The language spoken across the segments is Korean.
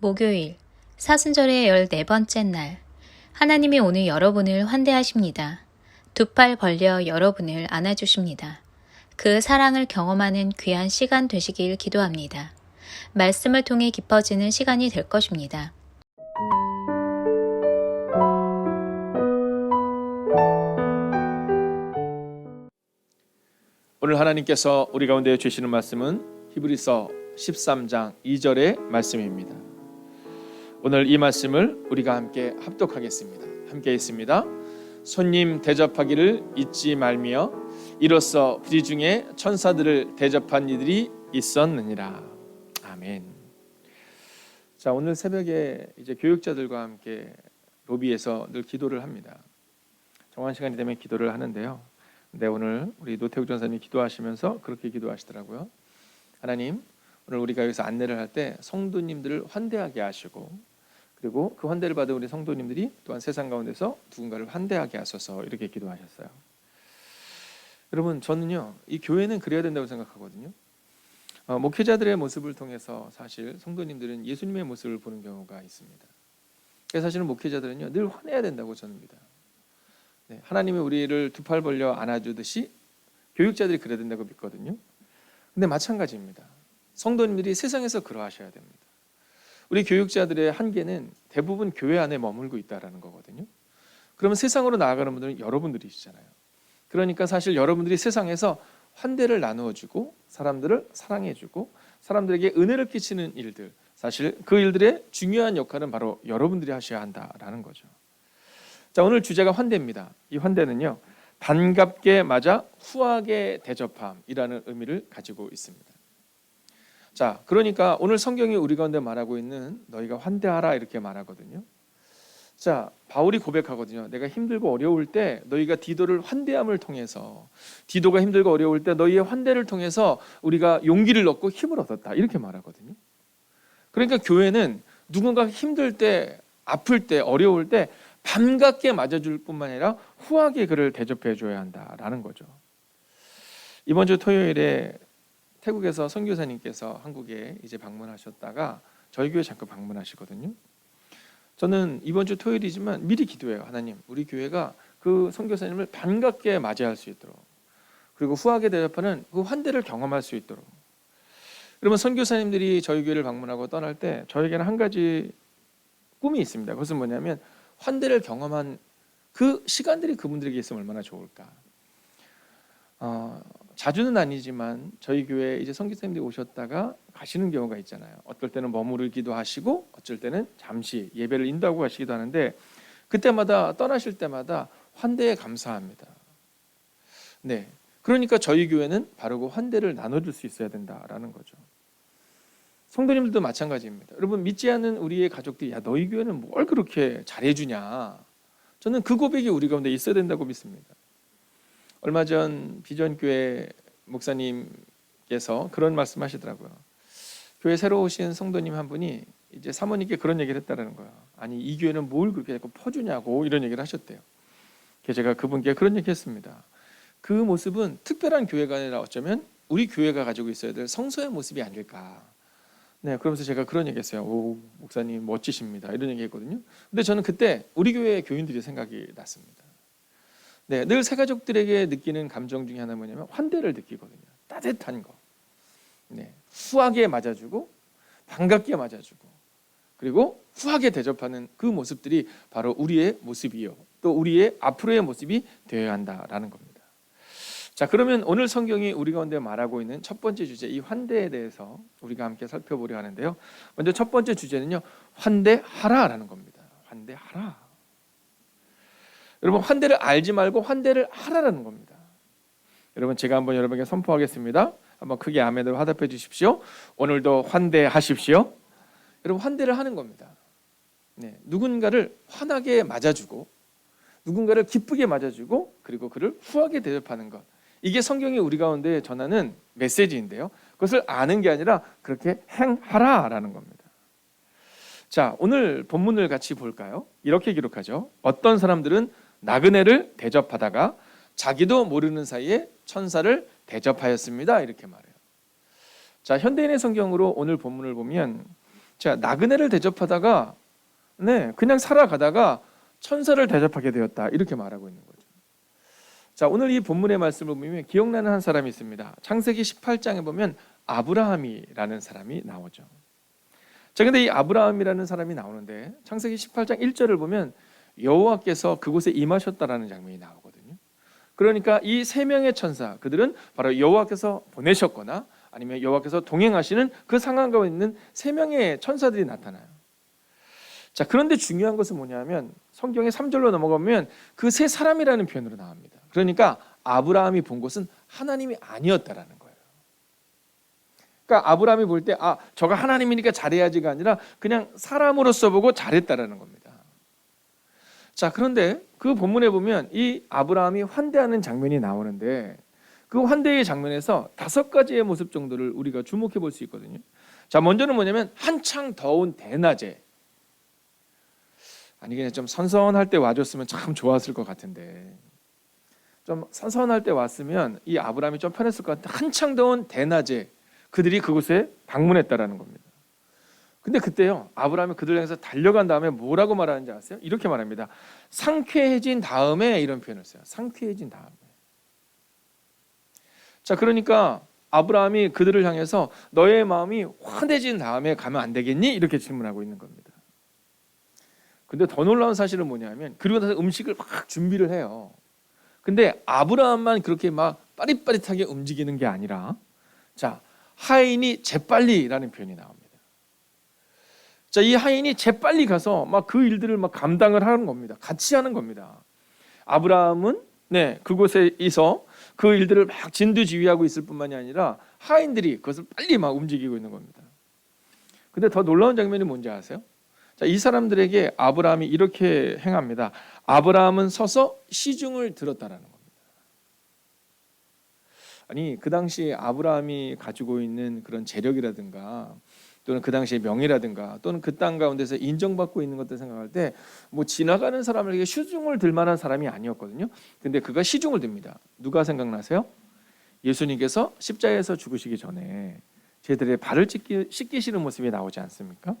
목요일, 사순절의 14번째 날, 하나님이 오늘 여러분을 환대하십니다. 두 팔 벌려 여러분을 안아주십니다. 그 사랑을 경험하는 귀한 시간 되시길 기도합니다. 말씀을 통해 깊어지는 시간이 될 것입니다. 오늘 하나님께서 우리 가운데 주시는 말씀은 히브리서 13장 2절의 말씀입니다. 오늘 이 말씀을 우리가 함께 합독하겠습니다. 함께 있습니다. 손님 대접하기를 잊지 말며 이로써 부지 중에 천사들을 대접한 이들이 있었느니라. 아멘. 자, 오늘 새벽에 이제 교육자들과 함께 로비에서 늘 기도를 합니다. 정한 시간이 되면 기도를 하는데요. 근데 오늘 우리 노태욱 전사님이 기도하시면서 그렇게 기도하시더라고요. 하나님, 오늘 우리가 여기서 안내를 할 때 성도님들을 환대하게 하시고, 그리고 그 환대를 받은 우리 성도님들이 또한 세상 가운데서 누군가를 환대하게 하소서, 이렇게 기도하셨어요. 여러분, 저는요, 이 교회는 그래야 된다고 생각하거든요. 목회자들의 모습을 통해서 사실 성도님들은 예수님의 모습을 보는 경우가 있습니다. 그래서 사실은 목회자들은요, 늘 환해야 된다고 저는 믿어요. 네, 하나님이 우리를 두 팔 벌려 안아주듯이 교육자들이 그래야 된다고 믿거든요. 근데 마찬가지입니다. 성도님들이 세상에서 그러하셔야 됩니다. 우리 교육자들의 한계는 대부분 교회 안에 머물고 있다는 거거든요. 그러면 세상으로 나아가는 분들은 여러분들이시잖아요. 그러니까 사실 여러분들이 세상에서 환대를 나누어주고 사람들을 사랑해주고 사람들에게 은혜를 끼치는 일들, 사실 그 일들의 중요한 역할은 바로 여러분들이 하셔야 한다라는 거죠. 자, 오늘 주제가 환대입니다. 이 환대는요, 반갑게 맞아 후하게 대접함이라는 의미를 가지고 있습니다. 자, 그러니까 오늘 성경이 우리 가운데 말하고 있는 너희가 환대하라 이렇게 말하거든요. 자, 바울이 고백하거든요. 내가 힘들고 어려울 때 너희가 디도를 환대함을 통해서, 디도가 힘들고 어려울 때 너희의 환대를 통해서 우리가 용기를 얻고 힘을 얻었다, 이렇게 말하거든요. 그러니까 교회는 누군가 힘들 때, 아플 때, 어려울 때 반갑게 맞아줄 뿐만 아니라 후하게 그를 대접해 줘야 한다라는 거죠. 이번 주 토요일에 태국에서 선교사님께서 한국에 이제 방문하셨다가 저희 교회 잠깐 방문하시거든요. 저는 이번 주 토요일이지만 미리 기도해요. 하나님, 우리 교회가 그 선교사님을 반갑게 맞이할 수 있도록, 그리고 후하게 대접하는 그 환대를 경험할 수 있도록. 그러면 선교사님들이 저희 교회를 방문하고 떠날 때 저에게는 한 가지 꿈이 있습니다. 그것은 뭐냐면 환대를 경험한 그 시간들이 그분들에게 있으면 얼마나 좋을까. 자주는 아니지만 저희 교회에 이제 선교사님들이 오셨다가 가시는 경우가 있잖아요. 어떨 때는 머무르기도 하시고 어쩔 때는 잠시 예배를 인도하고 가시기도 하는데, 그때마다 떠나실 때마다 환대에 감사합니다. 네, 그러니까 저희 교회는 바로 그 환대를 나눠줄 수 있어야 된다라는 거죠. 성도님들도 마찬가지입니다. 여러분, 믿지 않는 우리의 가족들이 야, 너희 교회는 뭘 그렇게 잘해주냐, 저는 그 고백이 우리 가운데 있어야 된다고 믿습니다. 얼마 전 비전교회 목사님께서 그런 말씀하시더라고요. 교회 새로 오신 성도님 한 분이 이제 사모님께 그런 얘기를 했다는 거예요. 아니, 이 교회는 뭘 그렇게 자꾸 퍼주냐고, 이런 얘기를 하셨대요. 그래서 제가 그분께 그런 얘기 했습니다. 그 모습은 특별한 교회가 아니라 어쩌면 우리 교회가 가지고 있어야 될 성소의 모습이 아닐까. 네, 그러면서 제가 그런 얘기 했어요. 오, 목사님 멋지십니다, 이런 얘기 했거든요. 근데 저는 그때 우리 교회 교인들이 생각이 났습니다. 네, 늘 새가족들에게 느끼는 감정 중에 하나 뭐냐면 환대를 느끼거든요. 따뜻한 거. 네, 후하게 맞아주고 반갑게 맞아주고 그리고 후하게 대접하는 그 모습들이 바로 우리의 모습이요, 또 우리의 앞으로의 모습이 되어야 한다라는 겁니다. 자, 그러면 오늘 성경이 우리 가운데 말하고 있는 첫 번째 주제, 이 환대에 대해서 우리가 함께 살펴보려 하는데요. 먼저 첫 번째 주제는요, 환대하라라는 겁니다. 환대하라. 여러분, 환대를 알지 말고 환대를 하라라는 겁니다. 여러분, 제가 한번 여러분에게 선포하겠습니다. 한번 크게 아멘으로 화답해 주십시오. 오늘도 환대하십시오. 여러분, 환대를 하는 겁니다. 네, 누군가를 환하게 맞아주고 누군가를 기쁘게 맞아주고 그리고 그를 후하게 대접하는 것, 이게 성경이 우리 가운데 전하는 메시지인데요, 그것을 아는 게 아니라 그렇게 행하라라는 겁니다. 자, 오늘 본문을 같이 볼까요? 이렇게 기록하죠. 어떤 사람들은 나그네를 대접하다가 자기도 모르는 사이에 천사를 대접하였습니다, 이렇게 말해요. 자, 현대인의 성경으로 오늘 본문을 보면 자, 나그네를 대접하다가 그냥 살아가다가 천사를 대접하게 되었다. 이렇게 말하고 있는 거죠. 자, 오늘 이 본문의 말씀을 보면 기억나는 한 사람이 있습니다. 창세기 18장에 보면 아브라함이라는 사람이 나오죠. 자, 근데 이 아브라함이라는 사람이 나오는데 창세기 18장 1절을 보면 여호와께서 그곳에 임하셨다라는 장면이 나오거든요. 그러니까 이 세 명의 천사, 그들은 바로 여호와께서 보내셨거나 아니면 여호와께서 동행하시는 그 상황 가운데 있는 세 명의 천사들이 나타나요. 자, 그런데 중요한 것은 뭐냐면 성경의 3절로 넘어가면 그 세 사람이라는 표현으로 나옵니다. 그러니까 아브라함이 본 것은 하나님이 아니었다라는 거예요. 그러니까 아브라함이 볼 때 저가 하나님이니까 잘해야지가 아니라 그냥 사람으로서 보고 잘했다라는 겁니다. 자, 그런데 그 본문에 보면 이 아브라함이 환대하는 장면이 나오는데 그 환대의 장면에서 5가지의 모습 정도를 우리가 주목해 볼 수 있거든요. 자, 먼저는 뭐냐면 한창 더운 대낮에, 아니 그냥 좀 선선할 때 와줬으면 참 좋았을 것 같은데, 좀 선선할 때 왔으면 이 아브라함이 좀 편했을 것 같은데 한창 더운 대낮에 그들이 그곳에 방문했다라는 겁니다. 근데 그때요, 아브라함이 그들 향해서 달려간 다음에 뭐라고 말하는지 아세요? 이렇게 말합니다. 상쾌해진 다음에, 이런 표현을 써요. 상쾌해진 다음에. 자, 그러니까 아브라함이 그들을 향해서 너의 마음이 환해진 다음에 가면 안 되겠니? 이렇게 질문하고 있는 겁니다. 근데 더 놀라운 사실은 뭐냐면 그리고 나서 음식을 막 준비를 해요. 근데 아브라함만 그렇게 막 빠릿빠릿하게 움직이는 게 아니라, 자, 하인이 재빨리라는 표현이 나옵니다. 자, 이 하인이 재빨리 가서 막 그 일들을 막 감당을 하는 겁니다. 같이 하는 겁니다. 아브라함은 그곳에 있어 그 일들을 막 진두지휘하고 있을 뿐만이 아니라 하인들이 그것을 빨리 막 움직이고 있는 겁니다. 근데 더 놀라운 장면이 뭔지 아세요? 자, 이 사람들에게 아브라함이 이렇게 행합니다. 아브라함은 서서 시중을 들었다라는 겁니다. 아니, 그 당시 아브라함이 가지고 있는 그런 재력이라든가 또는 그 당시의 명예라든가 또는 그 땅 가운데서 인정받고 있는 것들 생각할 때 뭐 지나가는 사람에게 시중을 들 만한 사람이 아니었거든요. 근데 그가 시중을 듭니다. 누가 생각나세요? 예수님께서 십자가에서 죽으시기 전에 제들의 발을 씻기시는 모습이 나오지 않습니까?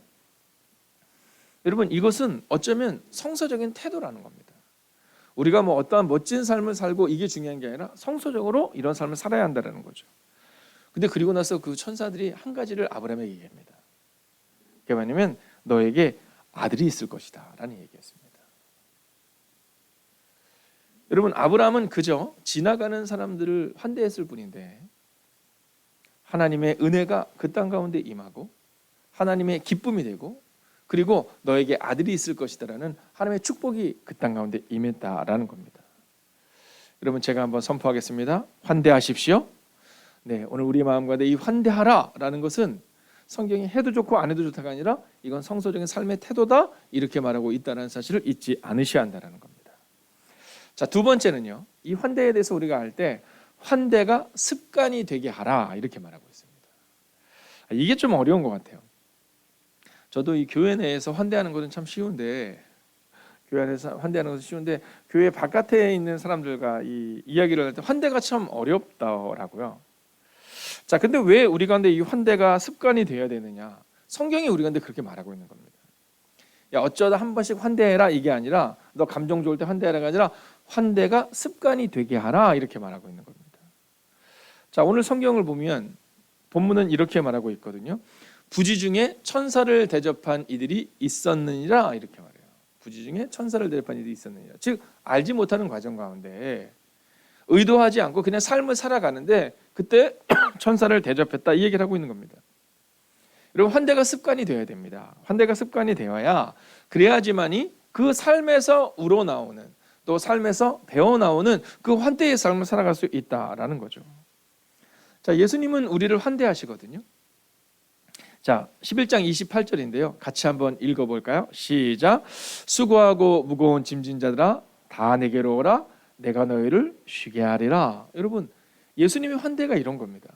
여러분, 이것은 어쩌면 성서적인 태도라는 겁니다. 우리가 뭐 어떠한 멋진 삶을 살고 이게 중요한 게 아니라 성서적으로 이런 삶을 살아야 한다는 거죠. 근데 그리고 나서 그 천사들이 한 가지를 아브라함에게 얘기합니다. 그게 뭐냐면 너에게 아들이 있을 것이다 라는 얘기였습니다. 여러분, 아브라함은 그저 지나가는 사람들을 환대했을 뿐인데 하나님의 은혜가 그 땅 가운데 임하고 하나님의 기쁨이 되고 그리고 너에게 아들이 있을 것이다라는 하나님의 축복이 그 땅 가운데 임했다라는 겁니다. 여러분, 제가 한번 선포하겠습니다. 환대하십시오. 오늘 우리 마음 가운데 이 환대하라라는 것은 성경이 해도 좋고 안 해도 좋다가 아니라 이건 성서적인 삶의 태도다, 이렇게 말하고 있다는 사실을 잊지 않으셔야 한다는 겁니다. 자, 두 번째는요, 이 환대에 대해서 우리가 알 때 환대가 습관이 되게 하라, 이렇게 말하고 있습니다. 이게 좀 어려운 것 같아요. 저도 이 교회 내에서 환대하는 것은 참 쉬운데, 교회 안에서 환대하는 것은 쉬운데 교회 바깥에 있는 사람들과 이 이야기를 할 때 환대가 참 어렵더라고요. 자, 근데 왜 우리 가운데 이 환대가 습관이 되어야 되느냐? 성경이 우리 가운데 그렇게 말하고 있는 겁니다. 야, 어쩌다 한 번씩 환대해라, 이게 아니라 너 감정 좋을 때 환대하라가 아니라 환대가 습관이 되게 하라, 이렇게 말하고 있는 겁니다. 자, 오늘 성경을 보면 본문은 이렇게 말하고 있거든요. 부지 중에 천사를 대접한 이들이 있었느니라, 이렇게 말해요. 부지 중에 천사를 대접한 이들이 있었느니라. 즉, 알지 못하는 과정 가운데 의도하지 않고 그냥 삶을 살아가는데 그때 천사를 대접했다, 이 얘기를 하고 있는 겁니다. 여러분, 환대가 습관이 되어야 됩니다. 환대가 습관이 되어야, 그래야지만이 그 삶에서 우러나오는, 또 삶에서 배어나오는 그 환대의 삶을 살아갈 수 있다라는 거죠. 자, 예수님은 우리를 환대하시거든요. 자, 11장 28절인데요. 같이 한번 읽어볼까요? 시작. 수고하고 무거운 짐진 자들아 다 내게로 오라. 내가 너희를 쉬게 하리라. 여러분, 예수님의 환대가 이런 겁니다.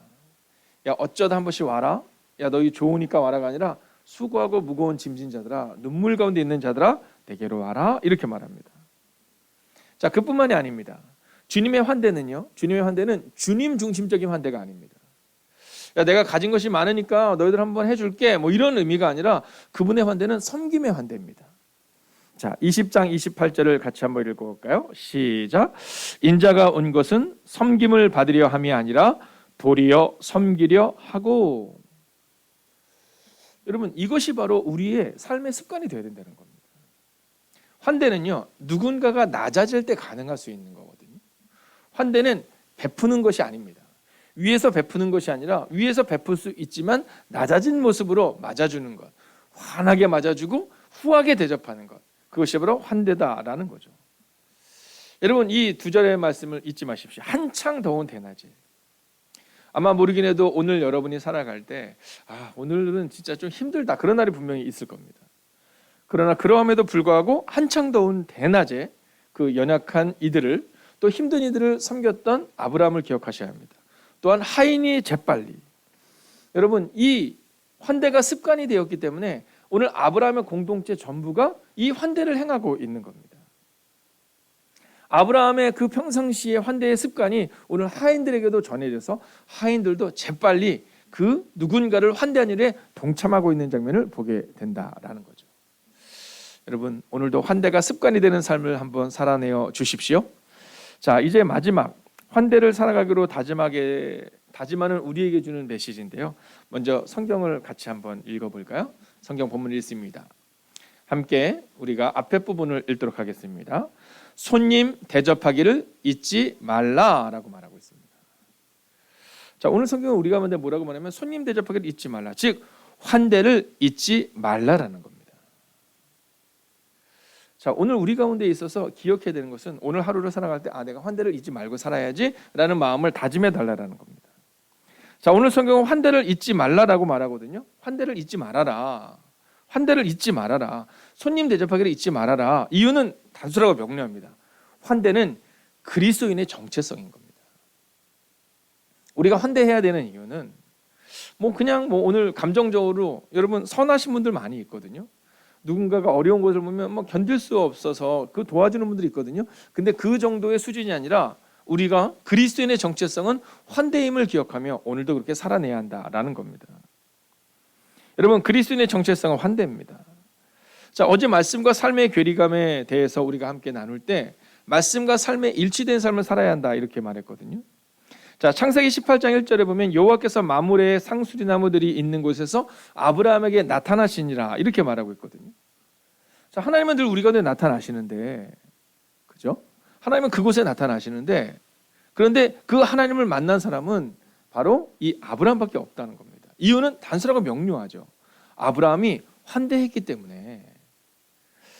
야, 어쩌다 한 번씩 와라. 야, 너희 좋으니까 와라가 아니라 수고하고 무거운 짐진 자들아, 눈물 가운데 있는 자들아 내게로 와라, 이렇게 말합니다. 자, 그뿐만이 아닙니다. 주님의 환대는 주님 중심적인 환대가 아닙니다. 야, 내가 가진 것이 많으니까 너희들 한번 해줄게, 뭐 이런 의미가 아니라 그분의 환대는 섬김의 환대입니다. 자, 20장 28절을 같이 한번 읽어볼까요? 시작. 인자가 온 것은 섬김을 받으려 함이 아니라 도리어 섬기려 하고. 여러분, 이것이 바로 우리의 삶의 습관이 되어야 된다는 겁니다. 환대는요, 누군가가 낮아질 때 가능할 수 있는 거거든요. 환대는 베푸는 것이 아닙니다. 위에서 베푸는 것이 아니라 위에서 베풀 수 있지만 낮아진 모습으로 맞아주는 것, 환하게 맞아주고 후하게 대접하는 것, 그것이 바로 환대다라는 거죠. 여러분, 이 두 절의 말씀을 잊지 마십시오. 한창 더운 대낮에, 아마 모르긴 해도 오늘 여러분이 살아갈 때 오늘은 진짜 좀 힘들다, 그런 날이 분명히 있을 겁니다. 그러나 그러함에도 불구하고 한창 더운 대낮에 그 연약한 이들을, 또 힘든 이들을 섬겼던 아브라함을 기억하셔야 합니다. 또한 하인이 재빨리, 여러분, 이 환대가 습관이 되었기 때문에 오늘 아브라함의 공동체 전부가 이 환대를 행하고 있는 겁니다. 아브라함의 그 평상시의 환대의 습관이 오늘 하인들에게도 전해져서 하인들도 재빨리 그 누군가를 환대하는 일에 동참하고 있는 장면을 보게 된다라는 거죠. 여러분, 오늘도 환대가 습관이 되는 삶을 한번 살아내어 주십시오. 자, 이제 마지막 환대를 살아가기로 다짐하는 우리에게 주는 메시지인데요. 먼저 성경을 같이 한번 읽어볼까요? 성경 본문 읽습니다. 함께 우리가 앞에 부분을 읽도록 하겠습니다. 손님 대접하기를 잊지 말라라고 말하고 있습니다. 자, 오늘 성경은 우리가 먼저 뭐라고 말하면 손님 대접하기를 잊지 말라, 즉 환대를 잊지 말라라는 겁니다. 자, 오늘 우리 가운데 있어서 기억해야 되는 것은 오늘 하루를 살아갈 때 내가 환대를 잊지 말고 살아야지 라는 마음을 다짐해 달라라는 겁니다. 자, 오늘 성경은 환대를 잊지 말라라고 말하거든요. 환대를 잊지 말아라. 환대를 잊지 말아라. 손님 대접하기를 잊지 말아라. 이유는 단순하고 명료합니다. 환대는 그리스도인의 정체성인 겁니다. 우리가 환대해야 되는 이유는 그냥 오늘 감정적으로 여러분 선하신 분들 많이 있거든요. 누군가가 어려운 것을 보면 견딜 수 없어서 그 도와주는 분들이 있거든요. 근데 그 정도의 수준이 아니라 우리가 그리스도인의 정체성은 환대임을 기억하며 오늘도 그렇게 살아내야 한다라는 겁니다. 여러분, 그리스도인의 정체성은 환대입니다. 자, 어제 말씀과 삶의 괴리감에 대해서 우리가 함께 나눌 때 말씀과 삶에 일치된 삶을 살아야 한다 이렇게 말했거든요. 자, 창세기 18장 1절에 보면 여호와께서 마므레의 상수리 나무들이 있는 곳에서 아브라함에게 나타나시니라 이렇게 말하고 있거든요. 자, 하나님은 늘 우리 가운데 나타나시는데, 그죠? 하나님은 그곳에 나타나시는데, 그런데 그 하나님을 만난 사람은 바로 이 아브라함밖에 없다는 겁니다. 이유는 단순하고 명료하죠. 아브라함이 환대했기 때문에.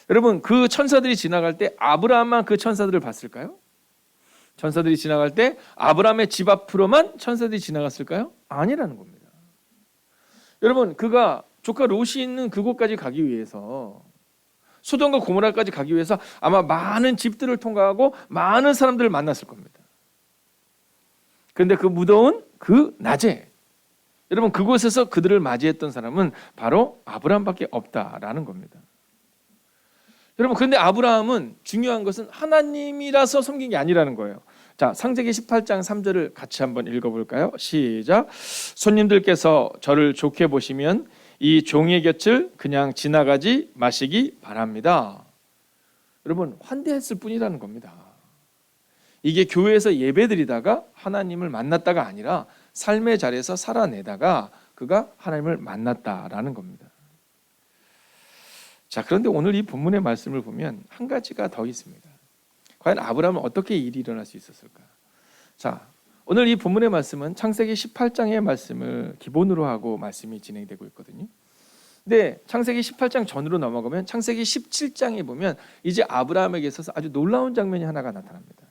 여러분, 그 천사들이 지나갈 때 아브라함만 그 천사들을 봤을까요? 천사들이 지나갈 때 아브라함의 집 앞으로만 천사들이 지나갔을까요? 아니라는 겁니다. 여러분, 그가 조카 롯이 있는 그곳까지 가기 위해서, 소돔과 고모라까지 가기 위해서 아마 많은 집들을 통과하고 많은 사람들을 만났을 겁니다. 그런데 그 무더운 그 낮에 여러분, 그곳에서 그들을 맞이했던 사람은 바로 아브라함밖에 없다라는 겁니다. 여러분, 그런데 아브라함은 중요한 것은 하나님이라서 섬긴 게 아니라는 거예요. 자, 창세기 18장 3절을 같이 한번 읽어볼까요? 시작. 손님들께서 저를 좋게 보시면 이 종의 곁을 그냥 지나가지 마시기 바랍니다. 여러분, 환대했을 뿐이라는 겁니다. 이게 교회에서 예배드리다가 하나님을 만났다가 아니라 삶의 자리에서 살아내다가 그가 하나님을 만났다라는 겁니다. 자, 그런데 오늘 이 본문의 말씀을 보면 한 가지가 더 있습니다. 과연 아브라함은 어떻게 일이 일어날 수 있었을까? 자, 오늘 이 본문의 말씀은 창세기 18장의 말씀을 기본으로 하고 말씀이 진행되고 있거든요. 근데 창세기 18장 전으로 넘어가면 창세기 17장에 보면 이제 아브라함에게 있어서 아주 놀라운 장면이 하나가 나타납니다.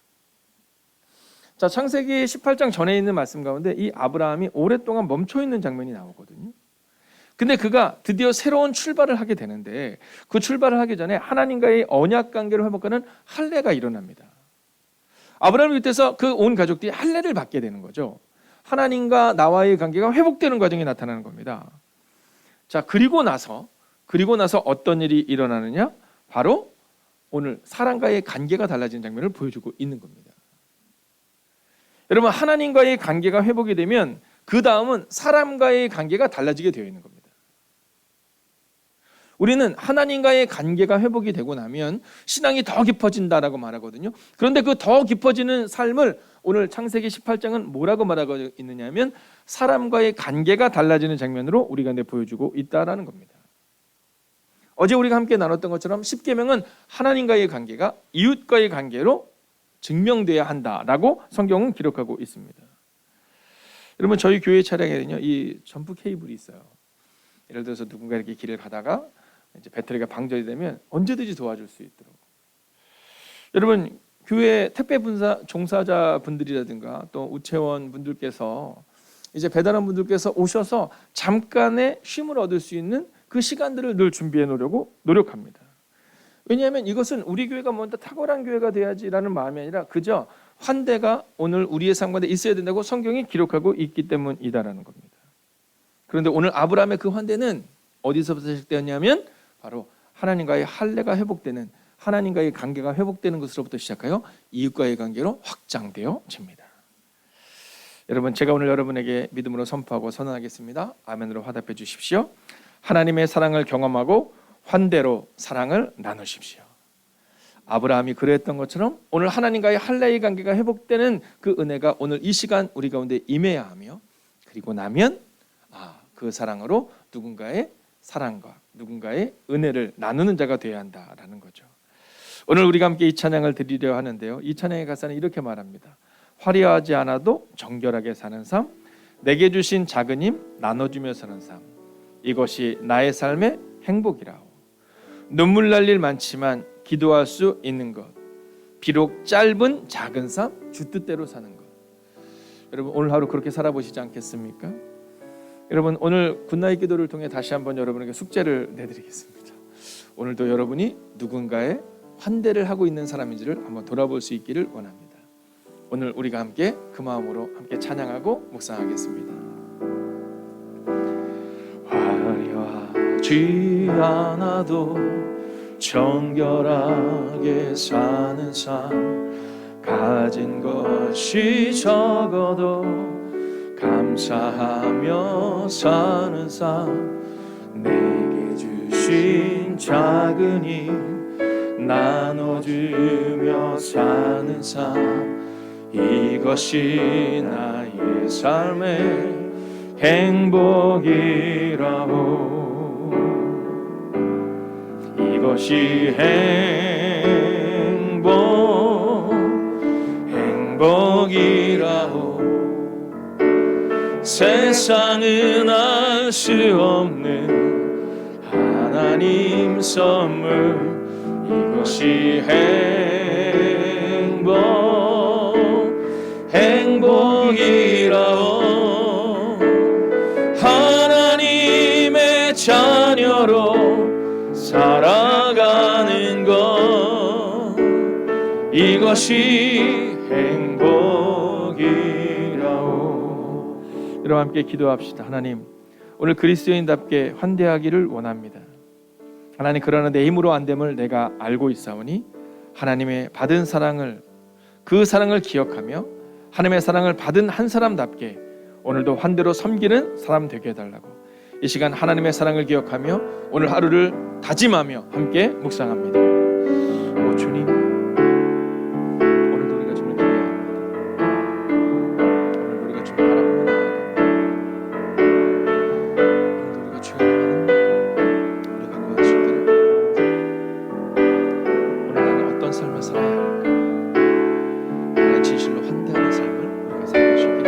자, 창세기 18장 전에 있는 말씀 가운데 이 아브라함이 오랫동안 멈춰 있는 장면이 나오거든요. 근데 그가 드디어 새로운 출발을 하게 되는데 그 출발을 하기 전에 하나님과의 언약 관계를 회복하는 할례가 일어납니다. 아브라함이 그때서 그 온 가족들이 할례를 받게 되는 거죠. 하나님과 나와의 관계가 회복되는 과정이 나타나는 겁니다. 자, 그리고 나서 어떤 일이 일어나느냐? 바로 오늘 사람과의 관계가 달라지는 장면을 보여주고 있는 겁니다. 여러분, 하나님과의 관계가 회복이 되면 그 다음은 사람과의 관계가 달라지게 되어 있는 겁니다. 우리는 하나님과의 관계가 회복이 되고 나면 신앙이 더 깊어진다라고 말하거든요. 그런데 그 더 깊어지는 삶을 오늘 창세기 18장은 뭐라고 말하고 있느냐면 사람과의 관계가 달라지는 장면으로 우리가 보여주고 있다라는 겁니다. 어제 우리가 함께 나눴던 것처럼 십계명은 하나님과의 관계가 이웃과의 관계로 증명돼야 한다라고 성경은 기록하고 있습니다. 여러분, 저희 교회 차량에는요 이 점프 케이블이 있어요. 예를 들어서 누군가 이렇게 길을 가다가 이제 배터리가 방전이 되면 언제든지 도와줄 수 있도록. 여러분, 교회 택배 분사 종사자 분들이라든가 또 우체원 분들께서 이제 배달원 분들께서 오셔서 잠깐의 쉼을 얻을 수 있는 그 시간들을 늘 준비해 놓으려고 노력합니다. 왜냐하면 이것은 우리 교회가 뭔가 탁월한 교회가 돼야지라는 마음이 아니라 그저 환대가 오늘 우리의 삶 가운데 있어야 된다고 성경이 기록하고 있기 때문이다라는 겁니다. 그런데 오늘 아브라함의 그 환대는 어디서부터 시작되었냐면 바로 하나님과의 할례가 회복되는, 하나님과의 관계가 회복되는 것으로부터 시작하여 이웃과의 관계로 확장되어집니다. 여러분, 제가 오늘 여러분에게 믿음으로 선포하고 선언하겠습니다. 아멘으로 화답해 주십시오. 하나님의 사랑을 경험하고 환대로 사랑을 나누십시오. 아브라함이 그랬던 것처럼 오늘 하나님과의 할례의 관계가 회복되는 그 은혜가 오늘 이 시간 우리 가운데 임해야 하며, 그리고 나면 그 사랑으로 누군가의 사랑과 누군가의 은혜를 나누는 자가 되어야 한다라는 거죠. 오늘 우리가 함께 이 찬양을 드리려 하는데요, 이 찬양의 가사는 이렇게 말합니다. 화려하지 않아도 정결하게 사는 삶, 내게 주신 작은 힘 나눠주며 사는 삶, 이것이 나의 삶의 행복이라오. 눈물 날 일 많지만 기도할 수 있는 것, 비록 짧은 작은 삶 주 뜻대로 사는 것. 여러분, 오늘 하루 그렇게 살아보시지 않겠습니까? 여러분, 오늘 굿나잇 기도를 통해 다시 한번 여러분에게 숙제를 내드리겠습니다. 오늘도 여러분이 누군가의 환대를 하고 있는 사람인지를 한번 돌아볼 수 있기를 원합니다. 오늘 우리가 함께 그 마음으로 함께 찬양하고 묵상하겠습니다. 화려하지 않아도 정결하게 사는 삶, 가진 것이 적어도 감사하며 사는 삶, 내게 주신 작은 힘 나눠주며 사는 삶, 이것이 나의 삶의 행복이라오. 이것이 행복이라오. 세상은 알 수 없는 하나님 선물, 이것이 행복이라오. 하나님의 자녀로 살아가는 것, 이것이 행복이라오. 여러분 함께 기도합시다. 하나님, 오늘 그리스도인답게 환대하기를 원합니다. 하나님, 그러나 내 힘으로 안 됨을 내가 알고 있사오니 하나님의 받은 사랑을, 그 사랑을 기억하며 하나님의 사랑을 받은 한 사람답게 오늘도 환대로 섬기는 사람 되게 해달라고 이 시간 하나님의 사랑을 기억하며 오늘 하루를 다짐하며 함께 묵상합니다. 오 주님, 오늘도 우리가 주님을 기대해야 합니다. 오늘 우리가 주님 바라보며 나아갑니다. 오늘도 우리가 주여 우리 갖고 하실 대로 오늘 나는 어떤 삶을 살아야 할까? 나의 진실로 환대하는 삶을 우리가 살아가시기를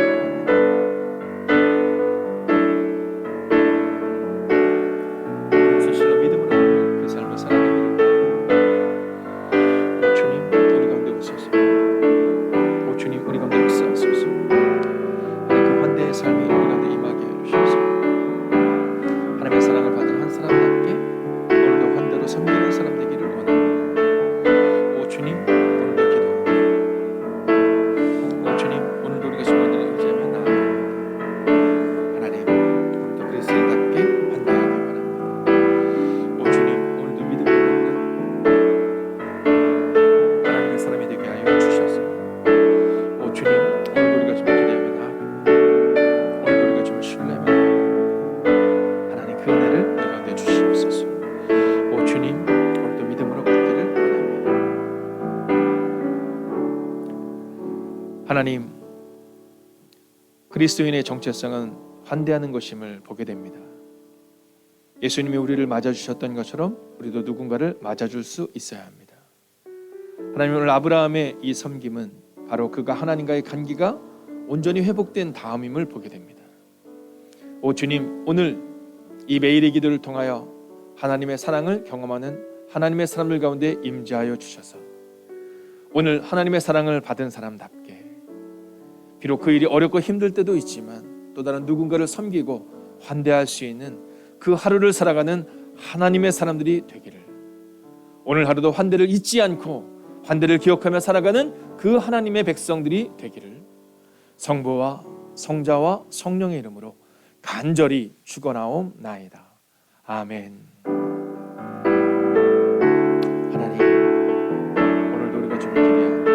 섬기는 사람 되기를 원합니다. 오 주님, 하나님, 그리스도인의 정체성은 환대하는 것임을 보게 됩니다. 예수님이 우리를 맞아주셨던 것처럼 우리도 누군가를 맞아줄 수 있어야 합니다. 하나님, 오늘 아브라함의 이 섬김은 바로 그가 하나님과의 관계가 온전히 회복된 다음임을 보게 됩니다. 오 주님, 오늘 이 매일의 기도를 통하여 하나님의 사랑을 경험하는 하나님의 사람들 가운데 임재하여 주셔서 오늘 하나님의 사랑을 받은 사람답게 비록 그 일이 어렵고 힘들 때도 있지만 또 다른 누군가를 섬기고 환대할 수 있는 그 하루를 살아가는 하나님의 사람들이 되기를, 오늘 하루도 환대를 잊지 않고 환대를 기억하며 살아가는 그 하나님의 백성들이 되기를 성부와 성자와 성령의 이름으로 간절히 축원하옵나이다. 아멘. 하나님, 오늘도 우리가 주를 기대합니다.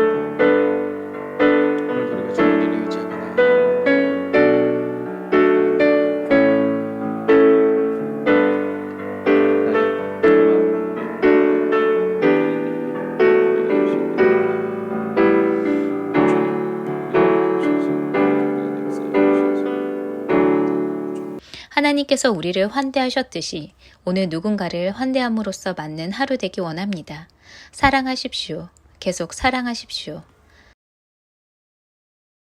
오늘도 우리가 주를 의지합니다. 하나님께서 우리를 환대하셨듯이 오늘 누군가를 환대함으로써 맞는 하루 되기 원합니다. 사랑하십시오. 계속 사랑하십시오.